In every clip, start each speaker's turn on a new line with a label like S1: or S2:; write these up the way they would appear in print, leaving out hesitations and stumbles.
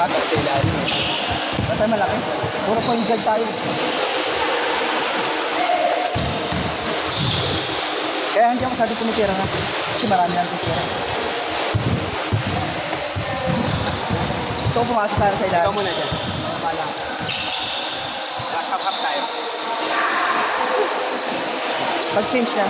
S1: Diba? Sa ilalim.
S2: Ba't tayo malaki? Puro point guard tayo. Kaya hindi ako masyadong tumitira na. Kasi marami lang tumitira. So, pumasok sana sa
S1: Ikaw
S2: ilalim.
S1: muna dyan.
S2: Pala.
S1: Last half tayo.
S2: Pag-change na.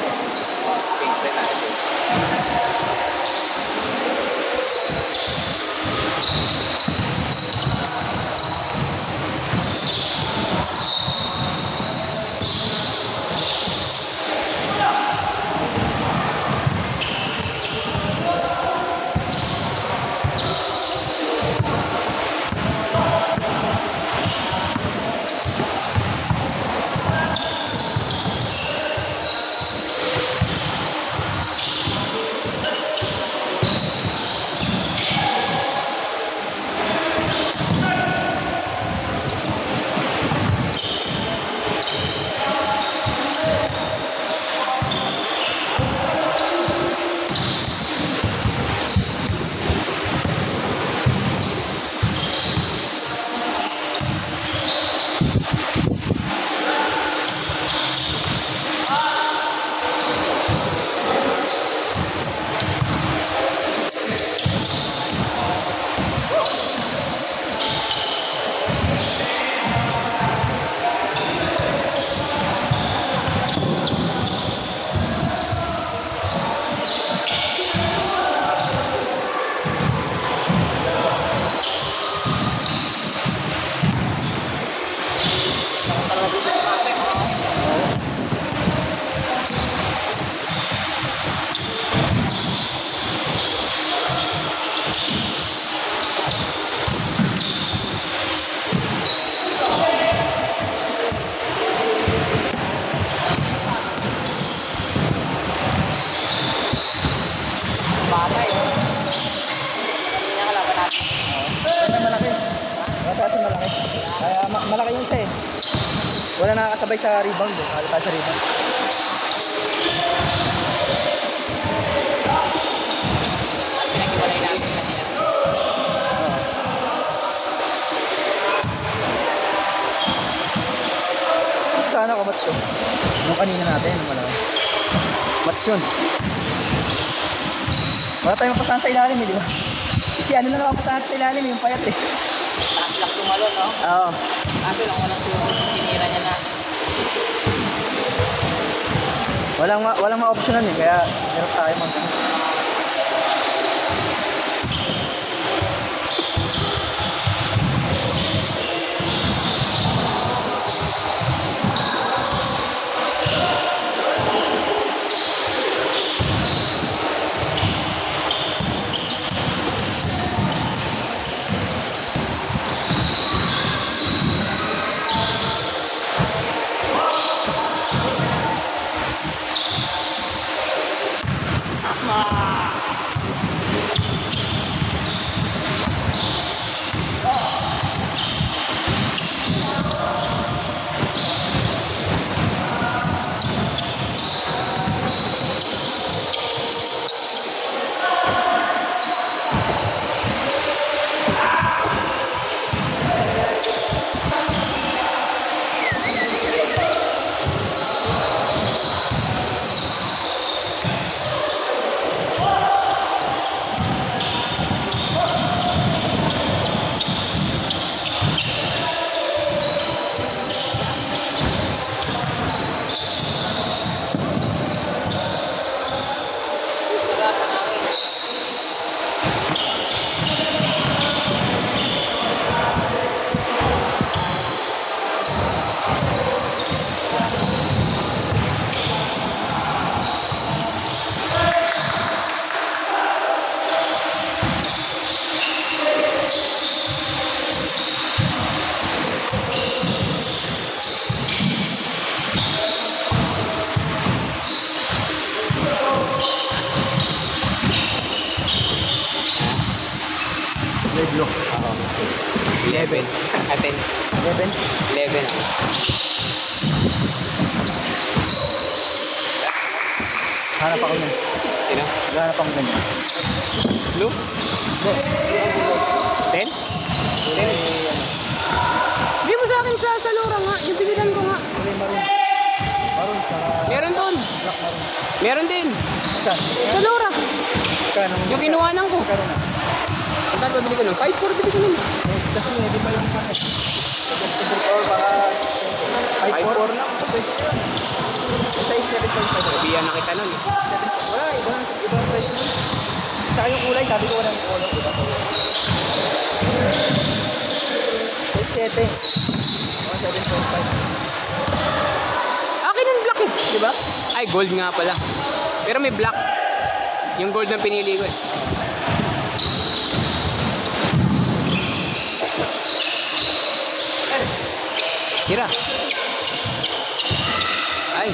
S1: Okay, try natin.
S2: Batay. Hindi niya kalaban natin. Basta malaki. Basta malaki. Kaya malaki yung isa eh. Wala nakakasabay sa rebound eh. Nakakita sa rebound.
S1: Pinag-iwalay natin kanina.
S2: Sana ako mats yun. Yung kanina natin, yung malaki. Mats yun. Wala tayong pasahan sa ilalim eh, di ba? Kasi ano na lang ang pasahan sa ilalim, yung payat eh.
S1: Taas lang tumalon, no?
S2: Oo.
S1: Kaso lang walang sinira niya na.
S2: Walang ma-optionan eh, kaya hirap tayo mag
S1: Look. Oo. 11. Atin.
S2: 11.
S1: 11.
S2: Hanap ako nun. black na rin.
S3: Meron din.
S2: Saan?
S3: Sa Lora.
S2: Kano?
S3: Yung kinuhanan ko.
S2: Kano na?
S3: Pagka bili ko nun, 5-4 bili ko nun.
S2: Kasi hindi pa yung packet. Adjustable or baka 5-4 lang. Yung size 7.5.
S3: Sabihan na kita nun.
S2: Wala, ibang price nun. Tsaka yung kulay, sabi ko walang color. Size 7. Oh, 7.5.
S3: Akin yung black eh. Diba? Ay, gold nga pala. Pero may black. Yung gold na pinili ko eh. Tira. Ay.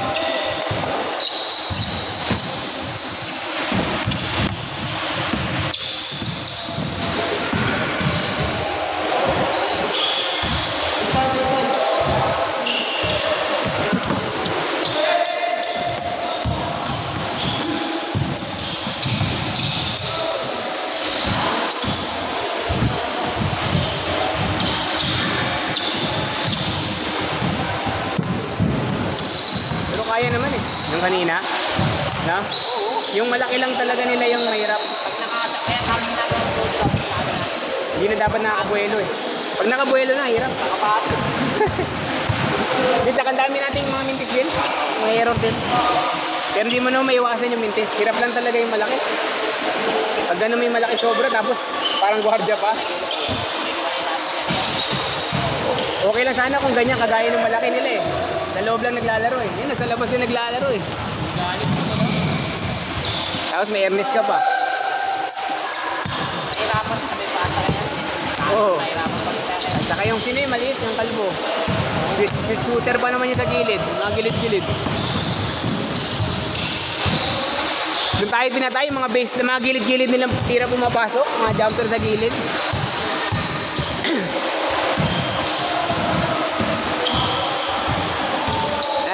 S3: Pero kaya naman eh. Yung kanina. No? Yung malaki lang talaga nila yung mahirap.
S1: Pag kaya kami natin ang gold cup, sabi natin.
S3: Hindi na dapat nakabuelo eh. Pag nakabuelo na, hirap.
S1: Nakapato.
S3: Di, tsaka ang dami nating mga mintis din. Mga error din. Pero hindi mo naman maiwasan yung mintis. Hirap lang talaga yung malaki. Pag gano'n may malaki sobra, tapos parang gwardiya pa. Okay lang sana kung ganyan, kagaya ng malaki nila eh. Sa loob lang naglalaro eh. Yun, nasa labas din naglalaro eh. Tapos may Ernest ka pa.
S1: Nahirapan sa may pasa na yan.
S3: Oo.
S1: Nahirapan pa rin natin.
S3: At saka yung sino yung maliit, yung kalbo. Sweet scooter pa naman yung sa gilid. Mga gilid-gilid. Doon tayo pinatay, yung mga base na mga gilid-gilid nilang tira pumapasok. Mga jumper sa gilid.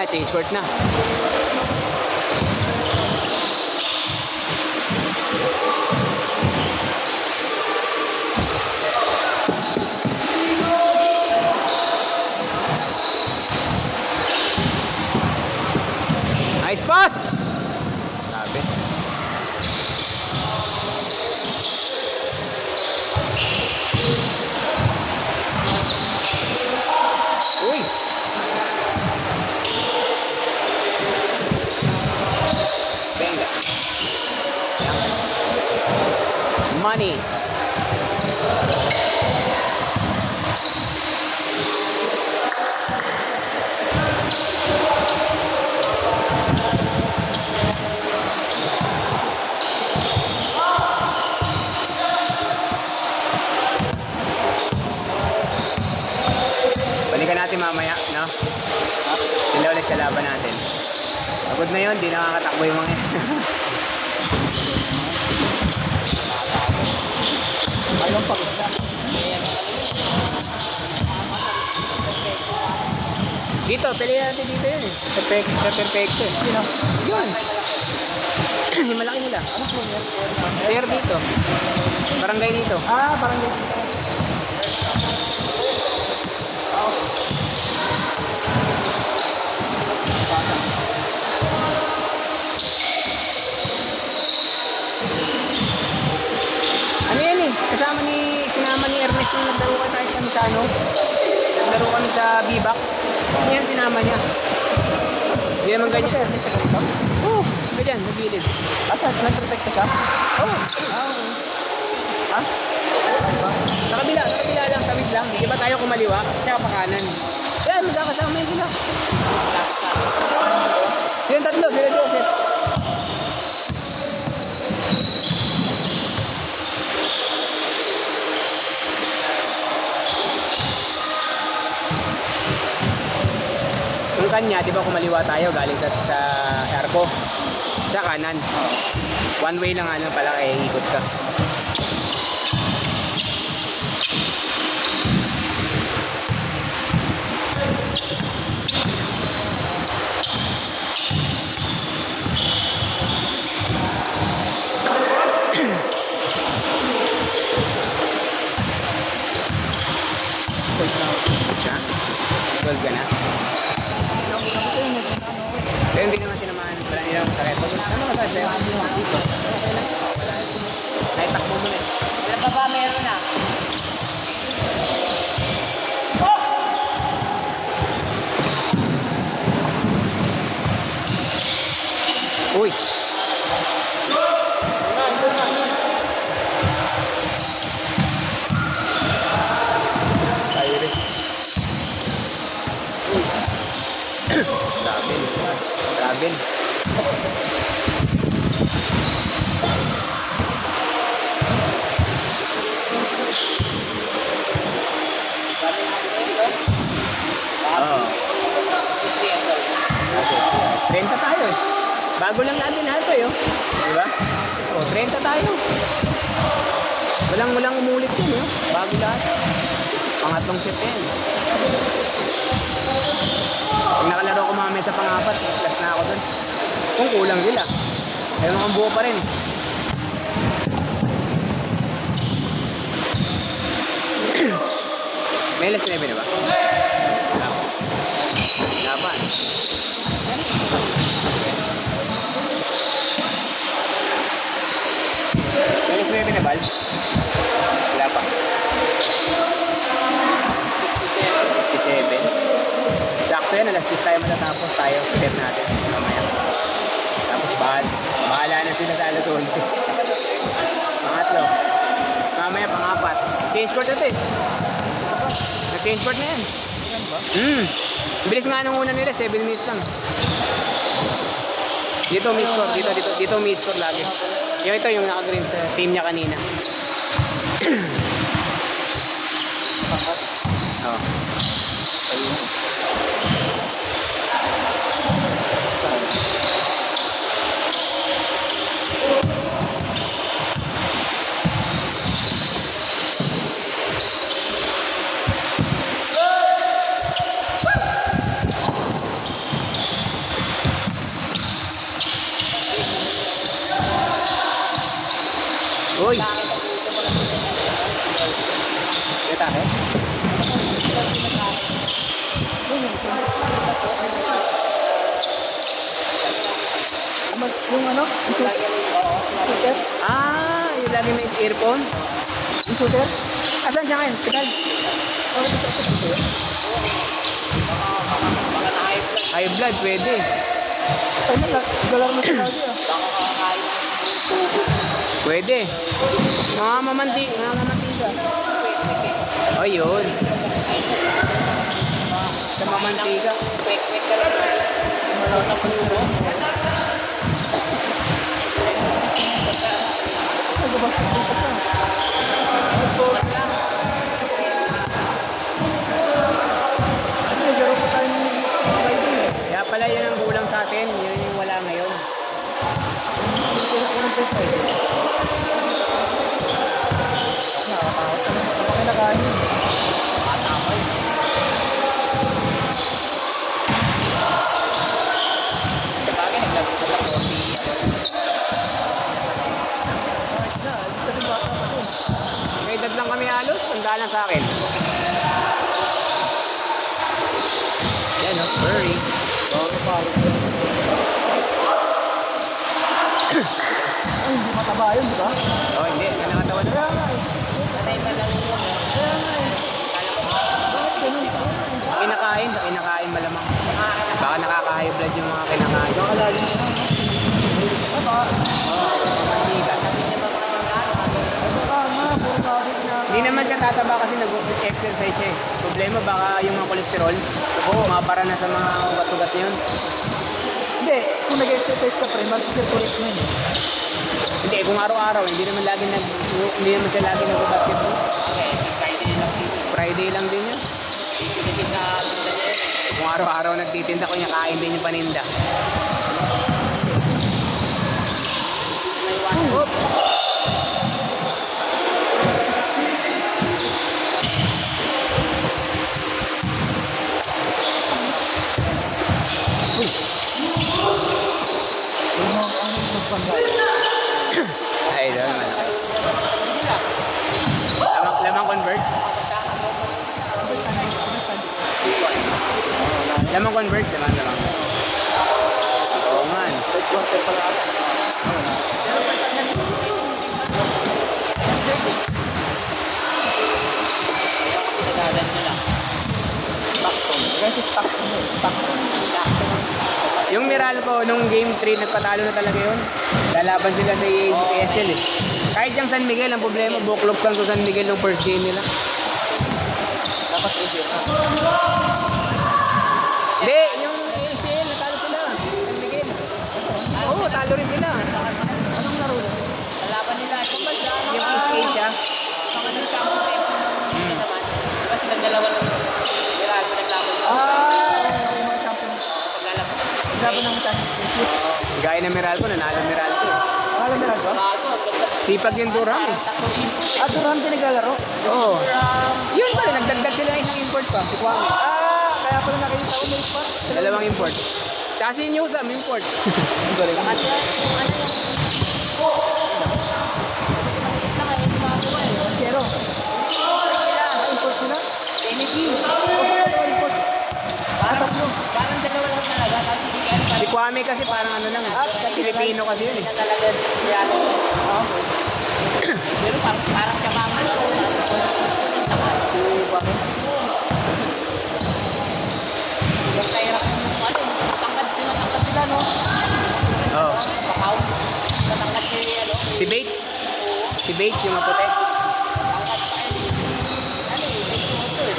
S3: Change court na. Nice pass! Sabi. Uy! Venga. Money. Balikan natin mamaya, no? Sila ulit sa laban natin. Pagod na yun, di nakakatakbo yung mga
S2: Ayun pa na.
S3: dito, pili natin dito yun eh. Perfecto eh.
S2: Sino?
S3: Yun. Yung malaki nila.
S2: Ano po yan?
S3: Player dito. Barangay dito.
S2: Ah, parang dito.
S3: Ano yan eh? Sinama ni Ernest yung naglaro kami sa ano? Naglaro kami sa Bibak. Yan, sinama niya. Hindi naman
S2: Kasi
S3: ganyan.
S2: Ernest na ganito?
S3: Oo, ganyan, nagilid.
S2: Asa, nag-protect ka siya?
S3: Oo.
S2: Ha?
S3: Sa kabila lang, tawid lang. Di ba tayo kumaliwa? Siya pa kanan. Yan, magkakasama yun sila. Silang tatlo, sila Joseph. Yung kanya, di ba kumaliwa tayo galing sa arko. Sa kanan. One way lang ano pala kaya ikot ka. Ha? 12 ka na? Pero hindi naman tinamaan. naman masakit. Ano masakit sa'yo? Ay, takbo mo na.
S1: Ilan pa ba meron na?
S3: Uy! Tayo rin. Grabe. Grabe. Oo.
S1: 50 years old.
S3: Okay. 30 tayo eh. Bago lang natin lahat to eh. Di ba? O, 30 tayo. Walang umulit yun eh. Bago lahat. Pangatlong set yan. Pag nakalaro ko mamaya sa pangapat, plus na ako dun. Kung kulang sila. Ayun ang buo pa rin. May last 11 na ba? Laban. May last 11 na bal? Wala pa. 57. Sakto yan, alas 10 tayo matatapos tayo sa set natin mamaya. Tapos bahala na sila sa alas 11. Pangatlo. Mamaya pangapat. Change court ito eh. Nag-change court na yan. Bilis nga nung una nila, 7 minutes lang. Dito miss score, dito miss score lagi. Yung ito yung naka-green sa team niya kanina. Oh. Uy! Kita eh?
S2: Yung ano? Yung shooter?
S3: Ah, yung lagi may earphone.
S2: Yung shooter?
S3: Asan siya ngayon? Hospital? High blood, pwede.
S2: Ay, naggalar mo siya lagi ah.
S3: Pwede. Mga mamantika. Oh, yun. Sa mamantika.
S1: Quick ka lang. Malaw na puno.
S3: Kaya pala yun ang kulang sa atin. Yun yung wala ngayon.
S1: Sabagay, naglaro ko sa 40.
S3: May edad lang kami halos. Tanda lang sa akin. Yan o, furry.
S2: Ay, hindi mataba yun, di ba?
S3: Oh, hindi. Nanakatawan na.
S1: Patay pa lang yun.
S3: Kinakain malamang. Baka nakaka-high blood yung mga kinakain.
S2: Baka lagi na lang.
S3: Mantika.
S2: Puro sabi na.
S3: Hindi naman siya tataba kasi nag-exercise siya eh. Problema baka yung mga kolesterol, mapara na sa mga ugat-ugat yun.
S2: Hindi, kung nag-exercise ka pa rin, mag-circulate mo yun.
S3: Hindi, kung araw-araw, hindi naman siya lagi nag-basketball.
S1: Okay, Friday lang dito.
S3: Friday lang din yun.
S1: Ikinigit na tinda niya yun.
S3: Kung araw-araw nagtitinda ko niya, kain din yung paninda. Ay, doon naman. Lamang convert? Lamang convert, lamang. Oo nga.
S2: quarter pala ata.
S1: Pero pag ganito, pinagalan nyo lang.
S2: Stockton. Kasi Stockton yun. Stockton.
S3: Yung Meralco, nung game 3, nagpatalo na talaga yun. Lalaban sila sa ESL eh. Kahit yung San Miguel, ang problema, buklocks lang sa San Miguel nung first game nila.
S2: Dapat issue.
S3: Hindi, yung ACL, natalo sila. San Miguel. Oo, talo rin sila.
S2: Anong laro na?
S1: Lalaban nila.
S3: Yung East Asia.
S1: Mga nung champion tayo naman. Diba silang dalawa lang. Mirado naglaban.
S2: Okay, mga champion.
S1: Paglalaban.
S2: Laban ng championship.
S3: Gaya ng Meralco, nanalo Meralco.
S2: Alam mo ba?
S1: Kaso, ang ganda.
S3: Sipag yung Durham eh.
S1: Tatlong import.
S2: Durham din naglalaro.
S3: Oo. Yun pala, nagdagdag sila ng isang import pa, si Kwame.
S2: Kaya pala nakita ko may spot.
S3: Dalawang import. Tsaka si Newsam, import.
S2: Ang galing.
S1: Ano yan? Ano yan?
S2: Pero, import sila. Import.
S1: Parang dalawa lang talaga. Kasi hindi ka
S3: Si Kwame kasi parang ano lang, Filipino kasi yun eh.
S1: na talaga yan. Pero parang kamama. Yung kahirap yung ano, matangkad sila, no?
S3: Oo.
S1: Bakaw. Matangkad si, ano,
S3: Si Bates. Si Bates yung maputi.
S1: matangkad pa eh. Ano eh, may suot eh.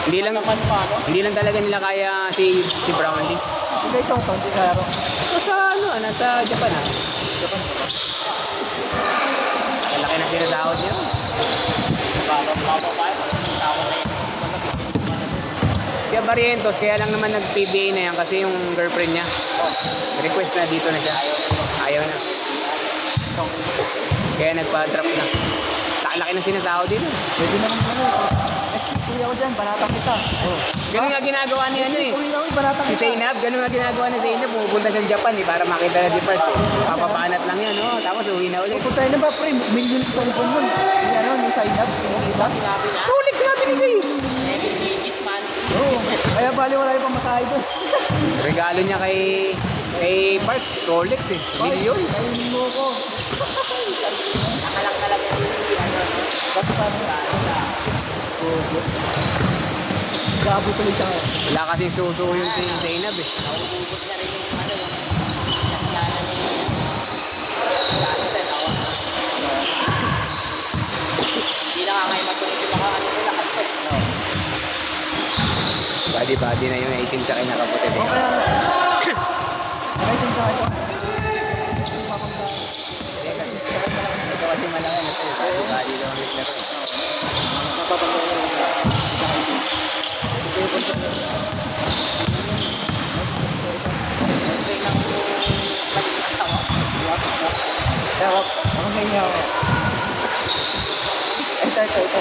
S3: Hindi lang,
S1: Naman pa, no?
S3: hindi lang talaga nila kaya si Brownlee.
S2: Si guys, ito, hindi kalaro.
S3: Sa ano, nasa Japan ah. Laki na sinasahod niya.
S1: Tawag na yan.
S3: Si Barrientos, kaya lang naman nag-PBA na yan kasi yung girlfriend niya. Request na dito na siya. Ayaw na. Kaya nagpa-drop na. Laki na sinasahod din.
S2: Pwede naman pala. Kuya ko dyan, banata kita.
S3: Ganun nga ginagawa ni ano eh.
S2: Kuya ko, banata
S3: Si
S2: kita.
S3: Zainab, ganun nga ginagawa ni Zainab. Pumupunta siyang Japan eh para makita na si Parts eh. Papapanat lang yan, no? Tapos uwi na ulit.
S2: Pupunta na ba, pre? Million sa cellphone nun. Yung ano, yung sign up. Diba?
S1: Sinabi na,
S3: Rolex nga binigay.
S1: 7 digit man.
S2: Oo. Kaya bali wala yung pamasahe doon.
S3: Regalo niya kay Parts, Rolex eh. Million.
S2: Ayun mo ko.
S1: Nakalang talaga yung ano.
S2: Kasi paano? Gabo tuloy siya ngayon.
S3: Wala kasing suso yung si Zainab eh.
S1: Nauubot na rin yung ano yung nakilala ni Justin. Hindi na nga ngayon masunod yung mga ano nila kasi.
S3: Body na yung 18 tsaka yung nakaputi eh.
S2: Okay lang. Okay din siya ito.
S3: Ito kasi malaki na sa'yo. Body daw ang naglaro eh.
S1: Siyempre nang maging asawa.
S2: Kaya ako may niya ako. Ito.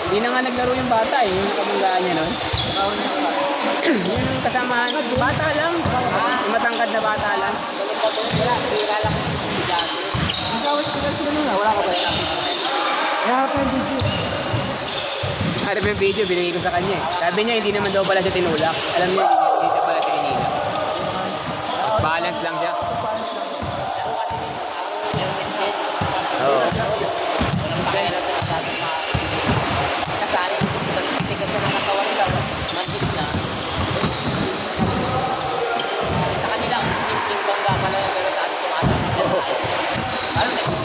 S3: Hindi na nga naglaro yung bata eh. Yung kamanggaan niya nun. Yun yung kasamahan. Bata lang. Yung matangkad na bata lang.
S1: Wala, hira lang.
S2: Ang kawas ko lang sila nila. Wala ka ba yan? Iharap na yung video.
S3: Harap yung video, binigay ko sa kanya eh. Sabi niya hindi naman daw pala siya tinulak. Alam niya hindi siya pala tinilak. Balance lang siya.
S1: Laro kasi yung miskin.
S3: Oo.
S1: Walang pakialam sa masyadong kasali. Sa titigas na ng katawan nila, manhit na. Sa kanila, simpleng bangga pala yung pero sa ating tumataas sa dyan. Parang naging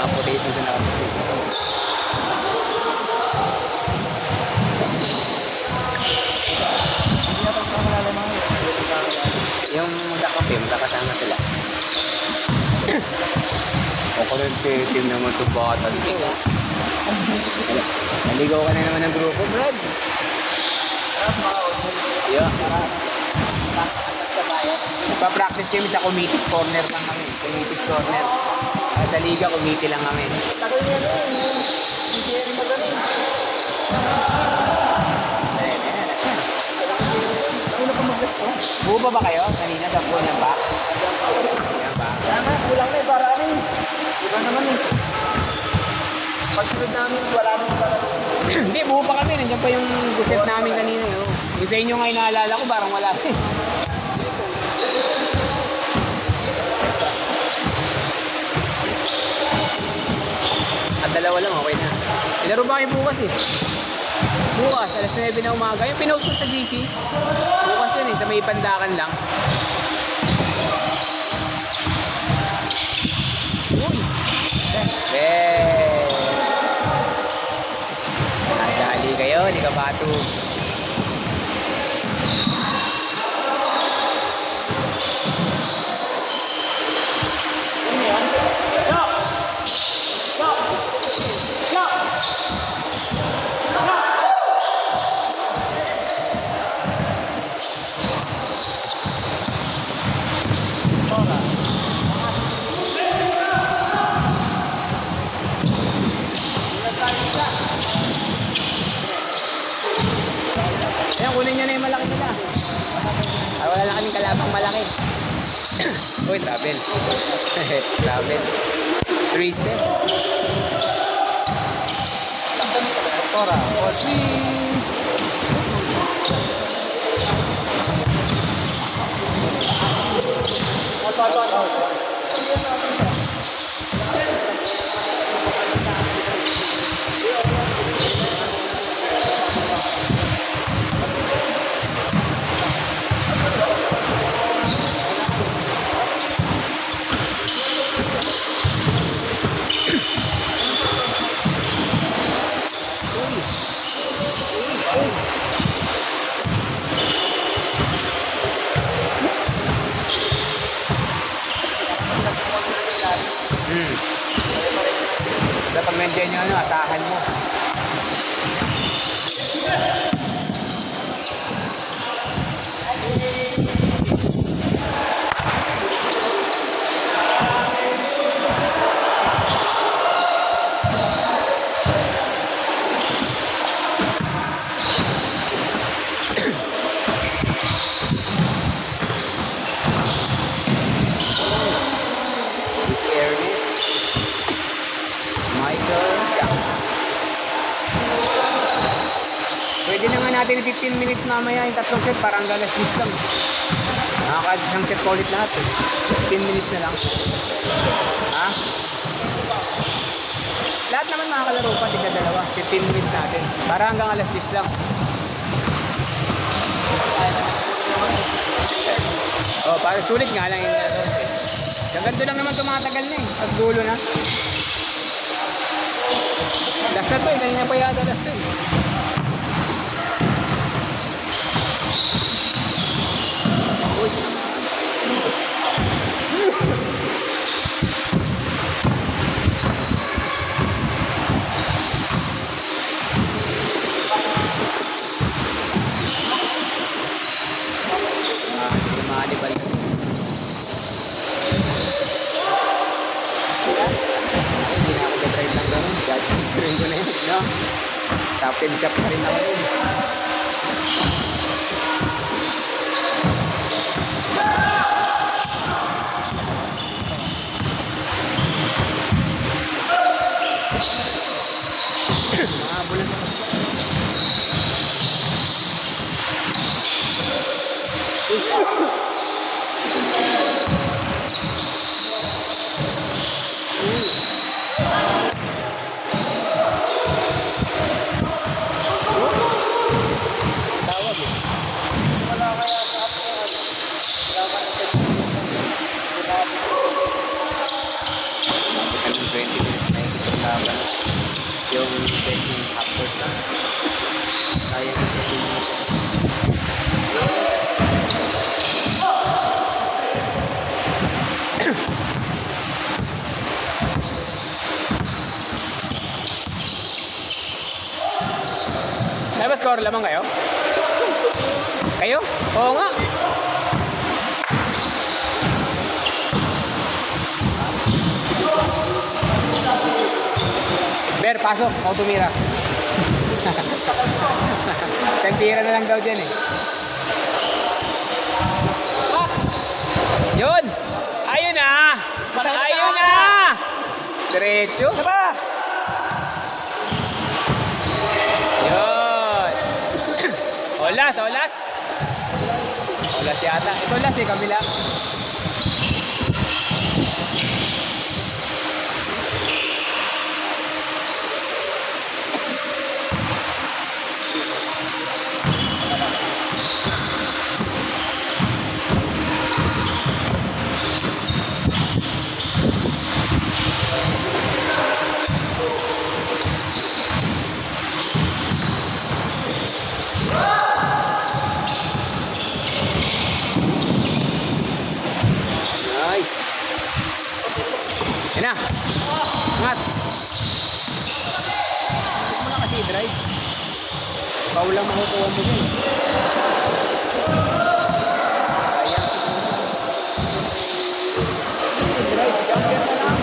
S3: Nakaputi ito sa nakaputi.
S2: Hindi natin kakalala mga yun.
S3: Yung magkakape, magkakasama sila. O team naman ito bata. Naligaw ka na naman ng grupo, Brad. Yeah.
S1: Sa bayan.
S3: Pa-practice kami sa committee's corner lang kami. Committee's corner. Sa liga, committee lang kami.
S2: Tagal niya na yun. Hindi rin magaling. Ano ka mag-gusto?
S3: Buo pa ba kayo? Kanina sa pool ng back? Yan ba?
S2: Kaya nga, kulang na eh, para ano eh. Iba naman eh. Pagsunod namin, wala naman para.
S3: Hindi, buo pa kami. Nandiyan pa yung guset namin kanina. Yung sa inyo nga inaalala ko, parang wala pa eh. At dalawa lang, okay na. Ilaro ba kayo bukas eh? Bukas, alas 9 na umaga. Yung pinost ko sa GC. Bukas yun eh, sa may pandakan lang. Uy! Nadali kayo, di ka bato. Ayan, kunin nyo na yung malaki nila. Ah, wala lang kaming kalabang malaki. Uy, travel. Travel. 3 steps.
S2: Tora, Ochi.
S3: Sa pag nandiyan nyo, ano, asahan mo. This Aries, Michael Jackson. Pwede na nga natin 15 minutes mamaya yung tatlong set para hanggang alas 10 lang. Nakaka-isang set pa ulit lahat eh. 15 minutes na lang. Ha? Lahat naman mga kalaro pa, tigda dalawa. 15 minutes natin. Para hanggang alas 10 lang. Oh, para sulit nga lang yung set. Ganito lang naman tumatagal na eh. Pag dulo na. Last na to eh. Kanina pa yata last to eh. Uy. Hindi makalibal. Hindi na ako ga-drive lang gano'n. Gagawin ko na yun, no? Stop and shop na rin ako yun. Mga bulan na. Tawag eh.
S2: Wala kaya sa app ko. Wala ka na sa
S3: Kapit ng 20 minutes na Haba. Yung setting half course lang. Kaya yung setting mo. Ay, ba score lamang kayo? Kayo? Oo nga. Ber, pasok. Ako tumira. Isang tira na lang daw dyan eh. Yun! Ayun na! Ayun na! Diretso.
S2: Isa pa!
S3: Yun! Olas, olas! Olas yata. Ito olas eh, kabila. Nice. Yan na. Angat. Huwag mo na kasi i-drive. Bawal lang makukuha mo dun. Ayan. I-drive. Jumper na lang.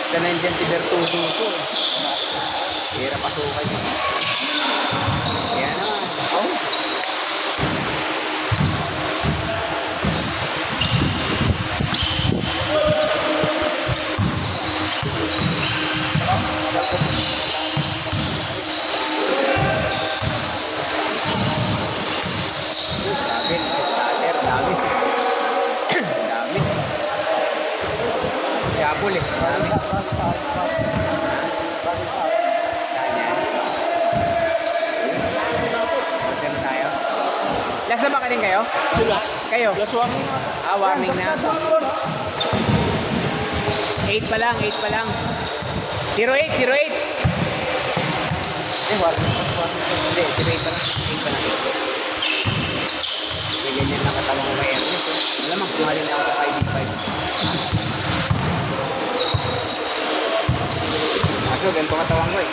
S3: Isa na dyan si Bertuso ko. Hirap pasukan yun. Ayan na. Oh. Dami. Dami. Yapol eh. Dami. Order na tayo. Last na ba kanin kayo?
S1: Sila.
S3: Kayo?
S1: Last warning.
S3: Warning na. 8 pa lang, 8 pa lang. 08, 08. Warning. Hindi, 08 pa lang. 8 pa lang. May ganyan na katawang may Ernest. Malamang kumali na ako sa 5v5. Kaso, ganito katawang ko eh.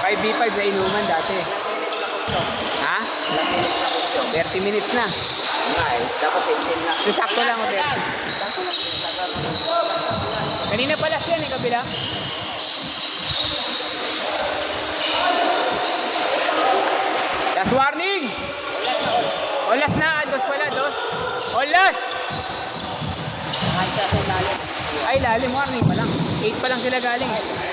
S3: 5v5 sa inuman dati. Ha? 30 minutes na.
S1: Dapat 18 na.
S3: Sasakto lang o 30. Kanina pala siya eh, kabila. Last warning! Olas na, dos pala, dos. Olas!
S1: Ay, sa lalim.
S3: Ay, lalim, warning pa lang. 8 pa lang sila galing eh.